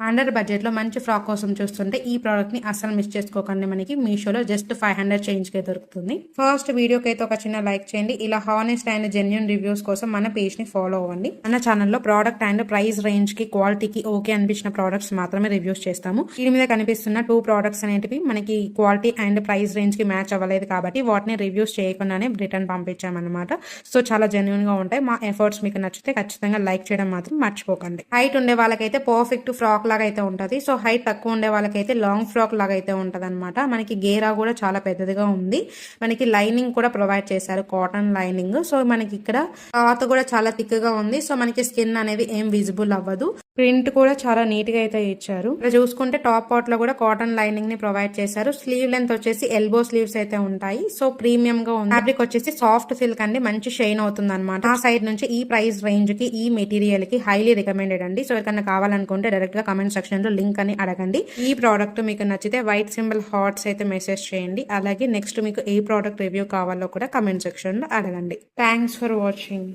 Under బడ్జెట్లో మంచి frock కోసం చూస్తుంటే ఈ ప్రోడక్ట్ని అస్సలు మిస్ చేసుకోకండి. మనకి మీషోలో జస్ట్ 500 చేంజ్కే దొరుకుతుంది. ఫస్ట్ వీడియోకి అయితే ఒక చిన్న లైక్ చేయండి. ఇలా హానెస్ట్ అండ్ జెన్యున్ రివ్యూస్ కోసం మన పేజ్ని ఫాలో అవ్వండి. మన ఛానల్లో ప్రోడక్ట్ అండ్ ప్రైస్ రేంజ్కి క్వాలిటీకి ఓకే అనిపించిన ప్రోడక్ట్స్ మాత్రమే రివ్యూస్ చేస్తాము. దీని మీద కనిపిస్తున్న 2 ప్రోడక్ట్స్ అనేటివి మనకి క్వాలిటీ అండ్ ప్రైస్ రేంజ్కి మ్యాచ్ అవ్వలేదు కాబట్టి వాటిని రివ్యూస్ చేయకుండానే రిటర్న్ పంపించామన్నమాట. సో చాలా జెన్యున్గా ఉంటాయి. మా ఎఫర్ట్స్ మీకు నచ్చితే ఖచ్చితంగా లైక్ చేయడం మాత్రం మర్చిపోకండి. హైట్ ఉండే వాళ్ళకైతే పర్ఫెక్ట్ ఫ్రాక్ లాగా అయితే ఉంటుంది. సో హైట్ తక్కువ ఉండే వాళ్ళకైతే లాంగ్ ఫ్రాక్ లాగా అయితే ఉంటుంది అనమాట. మనకి గేరా కూడా చాలా పెద్దదిగా ఉంది. మనకి లైనింగ్ కూడా ప్రొవైడ్ చేశారు, కాటన్ లైనింగ్. సో మనకి ఇక్కడ క్లాత్ కూడా చాలా థిక్ గా ఉంది. సో మనకి స్కిన్ అనేది ఏం విజిబుల్ అవ్వదు. ప్రింట్ కూడా చాలా నీట్ గా అయితే ఇచ్చారు. ఇక్కడ చూసుకుంటే టాప్ పార్ట్ లో కూడా కాటన్ లైనింగ్ ని ప్రొవైడ్ చేశారు. స్లీవ్ లెంత్ వచ్చేసి ఎల్బో స్లీవ్స్ అయితే ఉంటాయి. సో ప్రీమియం గా ఉంది. ఫ్యాబ్రిక్ వచ్చేసి సాఫ్ట్ సిల్క్ అండి, మంచి షైన్ అవుతుంది అనమాట. ఆ సైడ్ నుంచి ఈ ప్రైస్ రేంజ్ కి ఈ మెటీరియల్ కి హైలీ రికమెండెడ్ అండి. సో ఎవరికైనా కావాలనుకుంటే డైరెక్ట్ గా కమెంట్ సెక్షన్ లో లింక్ అని అడగండి. ఈ ప్రోడక్ట్ మీకు నచ్చితే వైట్ సింబల్ హార్ట్స్ అయితే మెసేజ్ చేయండి. అలాగే నెక్స్ట్ మీకు ఏ ప్రోడక్ట్ రివ్యూ కావాలో కూడా కమెంట్ సెక్షన్ లో అడగండి. Thanks for watching.